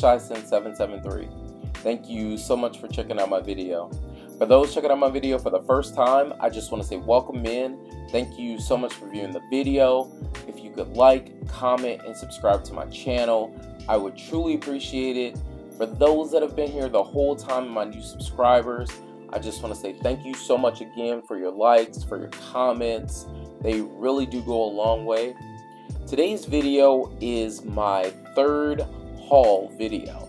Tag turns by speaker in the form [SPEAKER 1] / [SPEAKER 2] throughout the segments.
[SPEAKER 1] Shyson773. Thank you so much for checking out my video. For those checking out my video for the first time, I just want to say welcome in. Thank you so much for viewing the video. If you could like, comment, and subscribe to my channel, I would truly appreciate it. For those that have been here the whole time, my new subscribers, I just want to say thank you so much again for your likes, for your comments. They really do go a long way. Today's video is my third haul video.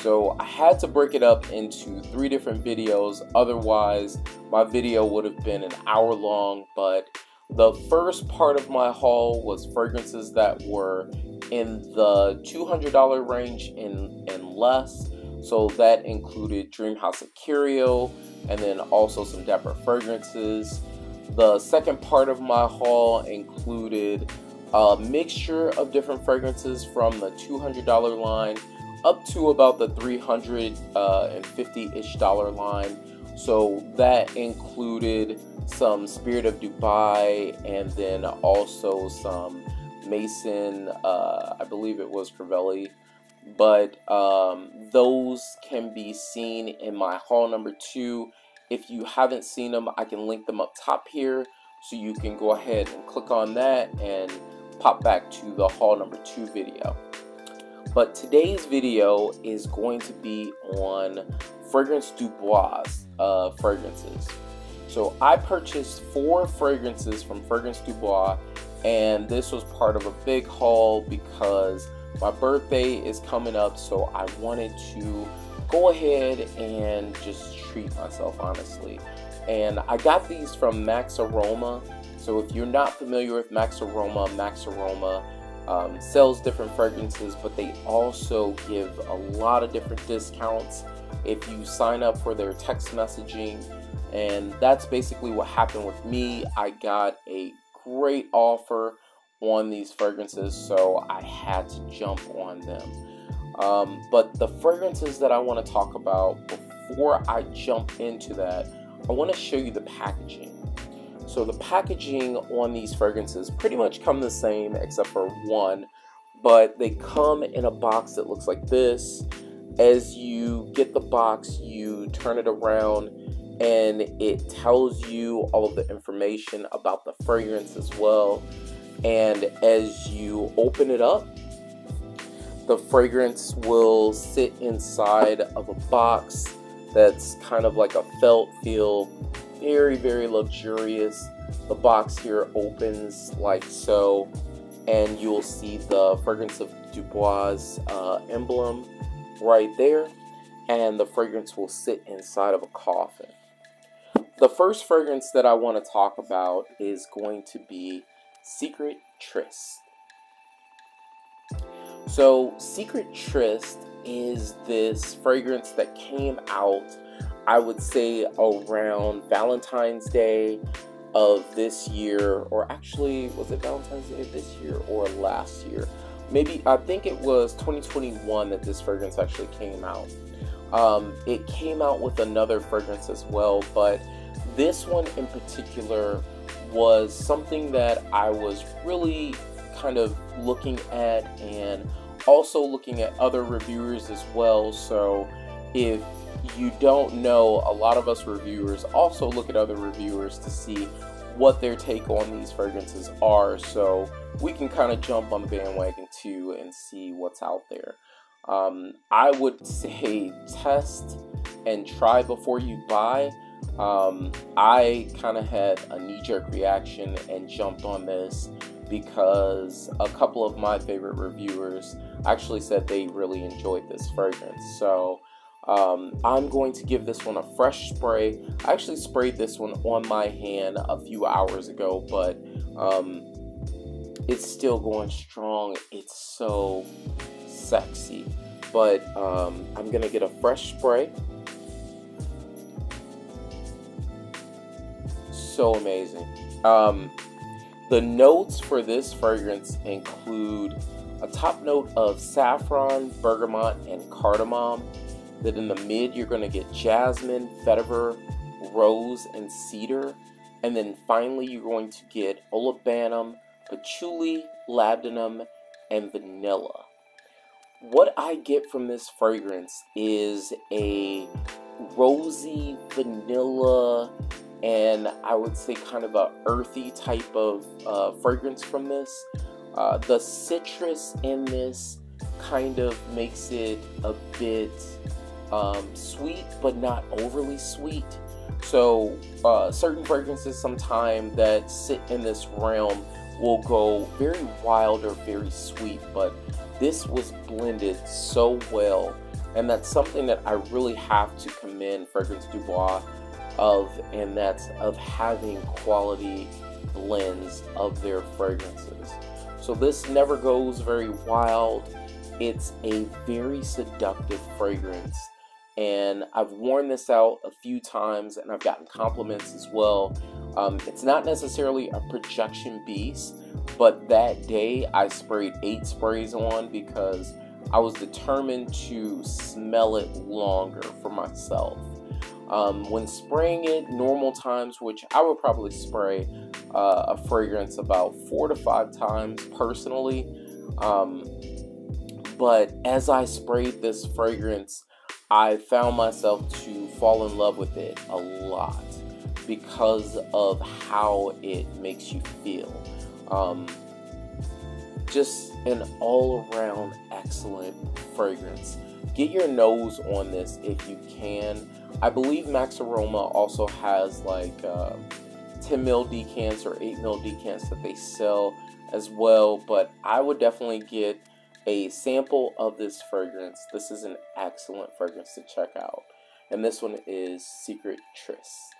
[SPEAKER 1] So I had to break it up into 3 different videos, otherwise my video would have been an hour long. But the first part of my haul was fragrances that were in the $200 range and less. So that included Dream House of Curio and then also some Dapper fragrances. The second part of my haul included a mixture of different fragrances from the $200 line up to about the $350-ish line. So that included some Spirit of Dubai and then also some Mason, I believe it was Crivelli. But those can be seen in my haul number 2. If you haven't seen them, I can link them up top here, so you can go ahead and click on that and pop back to the haul number 2 video. But today's video is going to be on Fragrance du Bois fragrances. So I purchased 4 fragrances from Fragrance du Bois, and this was part of a big haul because my birthday is coming up, so I wanted to go ahead and just treat myself, honestly. And I got these from Max Aroma. So if you're not familiar with Max Aroma sells different fragrances, but they also give a lot of different discounts if you sign up for their text messaging. And that's basically what happened with me. I got a great offer on these fragrances, so I had to jump on them. But the fragrances that I want to talk about, before I jump into that, I want to show you the packaging. So the packaging on these fragrances pretty much come the same except for one, but they come in a box that looks like this. As you get the box, you turn it around and it tells you all of the information about the fragrance as well. And as you open it up, the fragrance will sit inside of a box that's kind of like a felt feel, very, very luxurious. The box here opens like so, and you'll see the Fragrance of Du Bois emblem right there, and the fragrance will sit inside of a coffin. The first fragrance that I want to talk about is going to be Secret Tryst. So Secret Tryst is this fragrance that came out, I would say, around Valentine's Day of this year, or actually, was it Valentine's Day of this year or last year? Maybe, I think it was 2021 that this fragrance actually came out. It came out with another fragrance as well, but this one in particular was something that I was really kind of looking at, and also looking at other reviewers as well. So if you don't know, a lot of us reviewers also look at other reviewers to see what their take on these fragrances are, so we can kind of jump on the bandwagon too and see what's out there. I would say test and try before you buy. I kind of had a knee-jerk reaction and jumped on this because a couple of my favorite reviewers actually said they really enjoyed this fragrance. So I'm going to give this one a fresh spray. I actually sprayed this one on my hand a few hours ago, but it's still going strong. It's so sexy. But I'm gonna get a fresh spray. So amazing. The notes for this fragrance include a top note of saffron, bergamot, and cardamom. Then in the mid, you're going to get jasmine, vetiver, rose, and cedar. And then finally, you're going to get olibanum, patchouli, labdanum, and vanilla. what I get from this fragrance is a rosy vanilla, and I would say kind of a earthy type of fragrance from this. The citrus in this kind of makes it a bit sweet, but not overly sweet. So certain fragrances sometimes that sit in this realm will go very wild or very sweet, but this was blended so well, and that's something that I really have to commend Fragrance du Bois of, and that's of having quality blends of their fragrances. So this never goes very wild. It's a very seductive fragrance, and I've worn this out a few times and I've gotten compliments as well. It's not necessarily a projection beast, but that day I sprayed 8 sprays on because I was determined to smell it longer for myself. When spraying it normal times, which I would probably spray a fragrance about 4 to 5 times personally, but as I sprayed this fragrance, I found myself to fall in love with it a lot because of how it makes you feel. Just an all-around excellent fragrance. Get your nose on this if you can. I believe Max Aroma also has like 10 ml decants or 8 ml decants that they sell as well, but I would definitely get a sample of this fragrance. This is an excellent fragrance to check out, and this one is Secret Tryst.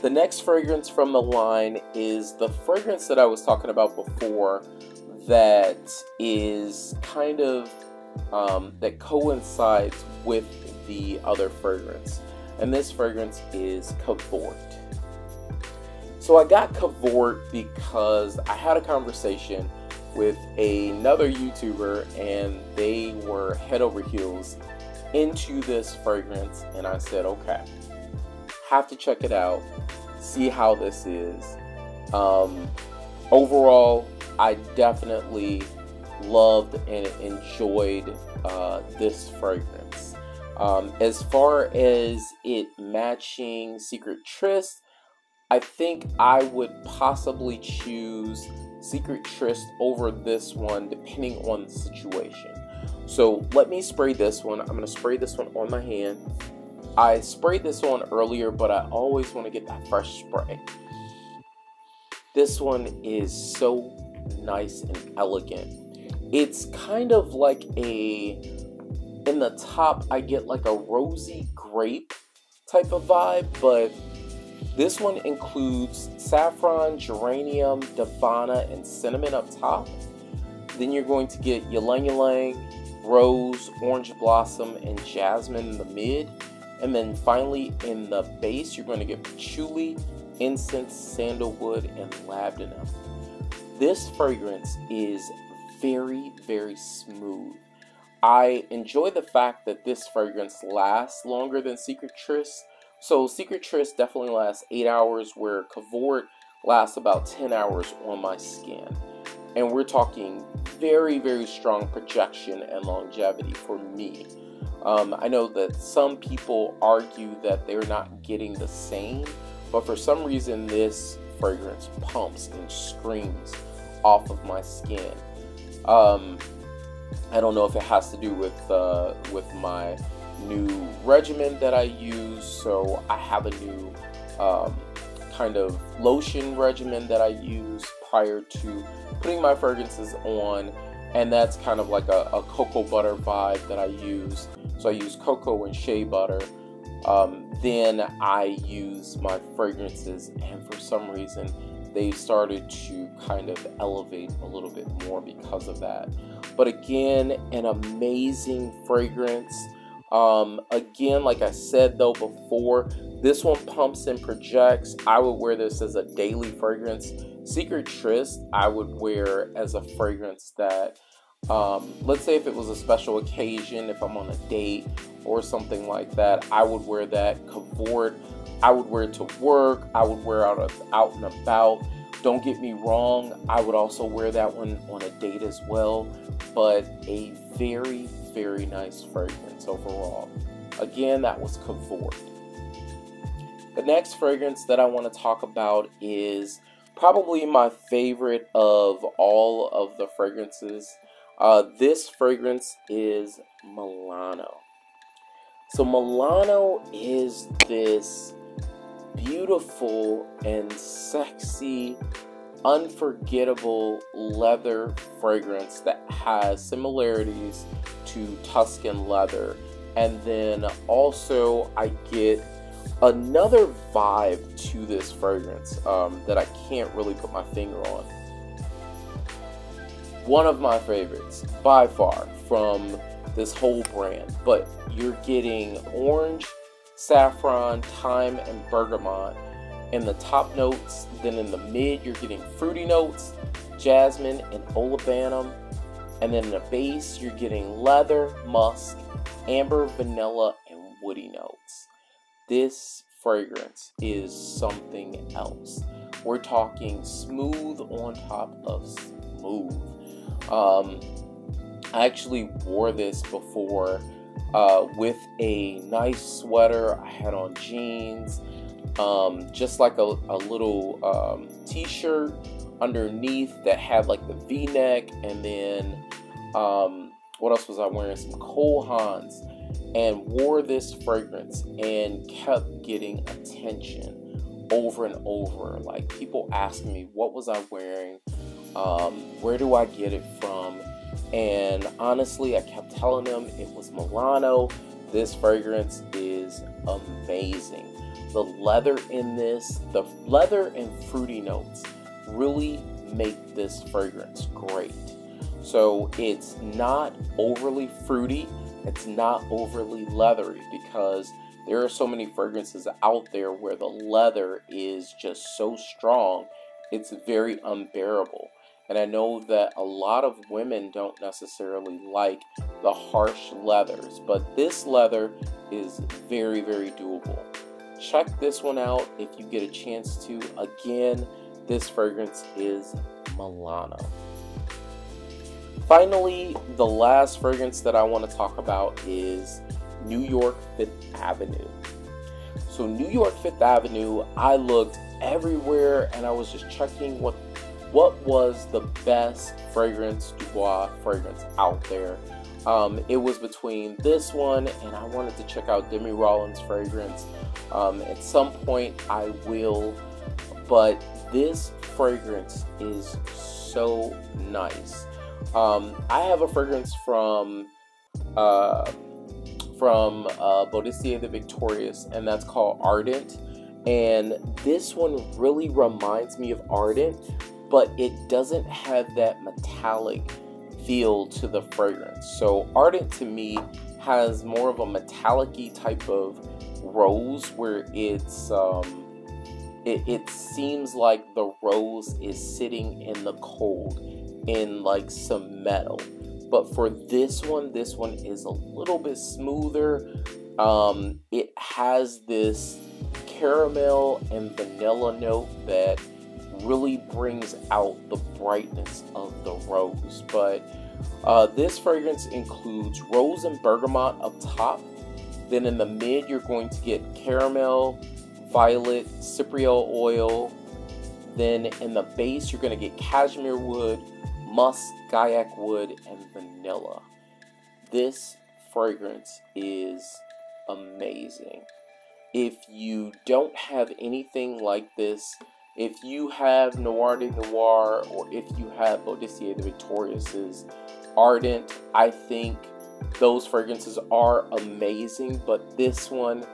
[SPEAKER 1] The next fragrance from the line is the fragrance that I was talking about before that is kind of that coincides with the other fragrance, and this fragrance is Cavort. So I got Cavort because I had a conversation with another YouTuber and they were head over heels into this fragrance, and I said, okay, have to check it out, see how this is. Overall, I definitely loved and enjoyed this fragrance. As far as it matching Secret Tryst, I think I would possibly choose Secret Tryst over this one depending on the situation. So let me spray this one. I'm going to spray this one on my hand. I sprayed this one earlier, but I always want to get that fresh spray. This one is so nice and elegant. It's kind of like in the top I get like a rosy grape type of vibe, but this one includes saffron, geranium, davana, and cinnamon up top. Then you're going to get Ylang-Ylang, rose, orange blossom, and jasmine in the mid. And then finally in the base, you're going to get patchouli, incense, sandalwood, and labdanum. This fragrance is very, very smooth. I enjoy the fact that this fragrance lasts longer than Secret Tryst. So Secret Tryst definitely lasts 8 hours, where Cavort lasts about 10 hours on my skin. And we're talking very, very strong projection and longevity for me. I know that some people argue that they're not getting the same, but for some reason this fragrance pumps and screams off of my skin. I don't know if it has to do with my new regimen that I use. So I have a new kind of lotion regimen that I use prior to putting my fragrances on, and that's kind of like a cocoa butter vibe that I use. So I use cocoa and shea butter. Then I use my fragrances, and for some reason they started to kind of elevate a little bit more because of that. But again, an amazing fragrance. Again, like I said though before, this one pumps and projects. I would wear this as a daily fragrance. Secret Tryst I would wear as a fragrance that, let's say if it was a special occasion, if I'm on a date or something like that, I would wear that. Cavort, I would wear it to work. I would wear out and about. Don't get me wrong, I would also wear that one on a date as well, but a very, very nice fragrance overall. Again, that was Cavort. The next fragrance that I want to talk about is probably my favorite of all of the fragrances. This fragrance is Milano. So Milano is this beautiful and sexy, unforgettable leather fragrance that has similarities to Tuscan leather. And then also I get another vibe to this fragrance that I can't really put my finger on. One of my favorites by far from this whole brand, but you're getting orange, saffron, thyme, and bergamot in the top notes. Then in the mid, you're getting fruity notes, jasmine and olibanum. And then in the base, you're getting leather, musk, amber, vanilla, and woody notes. This fragrance is something else. We're talking smooth on top of smooth. I actually wore this before with a nice sweater. I had on jeans, just like a little t-shirt underneath that had like the v-neck, and then what else was I wearing? Some Cole Haans, and wore this fragrance and kept getting attention over and over. Like, people asking me, what was I wearing? Where do I get it from? And honestly, I kept telling them it was Milano. This fragrance is amazing. The leather in this, the leather and fruity notes really make this fragrance great. So it's not overly fruity, it's not overly leathery, because there are so many fragrances out there where the leather is just so strong, it's very unbearable. And I know that a lot of women don't necessarily like the harsh leathers, but this leather is very, very doable. Check this one out if you get a chance to. Again, this fragrance is Milano. Finally, the last fragrance that I want to talk about is New York 5th Avenue. So New York 5th Avenue, I looked everywhere and I was just checking what was the best fragrance du bois fragrance out there. It was between this one and I wanted to check out Demi Rawlins' fragrance. At some point I will, but this fragrance is so nice. I have a fragrance from Bois the Victorious, and that's called Ardent. And this one really reminds me of Ardent, but it doesn't have that metallic feel to the fragrance. So Ardent to me has more of a metallic-y type of rose, where it's it seems like the rose is sitting in the cold in like some metal. But for this one is a little bit smoother. It has this caramel and vanilla note that really brings out the brightness of the rose. But this fragrance includes Rose and Bergamot up top. Then in the mid, you're going to get caramel, violet, Cypriol Oil. Then in the base, you're going to get Cashmere Wood, Musk, Guaiac Wood, and Vanilla. This fragrance is amazing. If you don't have anything like this, if you have Noir de Noir, or if you have Bois the Victorious's Ardent, I think those fragrances are amazing, but this one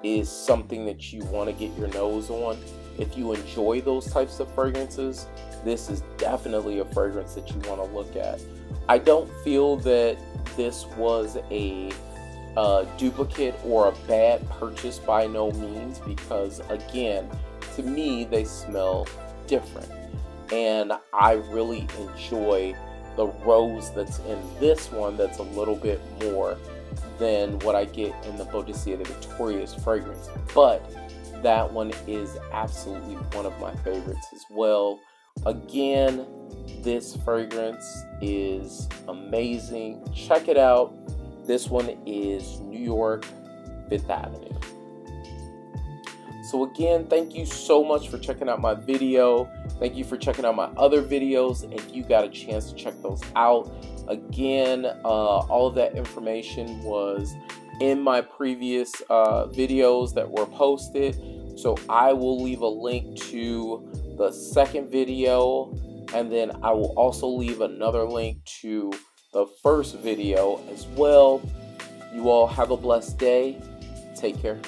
[SPEAKER 1] is something that you want to get your nose on. If you enjoy those types of fragrances, this is definitely a fragrance that you want to look at. I don't feel that this was a duplicate or a bad purchase by no means, because again, to me, they smell different. And I really enjoy the rose that's in this one that's a little bit more than what I get in the Bois the Victorious fragrance. But that one is absolutely one of my favorites as well. Again, this fragrance is amazing. Check it out. This one is New York, Fifth Avenue. So again, thank you so much for checking out my video. Thank you for checking out my other videos. If you got a chance to check those out, again, all of that information was in my previous videos that were posted. So I will leave a link to the second video, and then I will also leave another link to the first video as well. You all have a blessed day. Take care.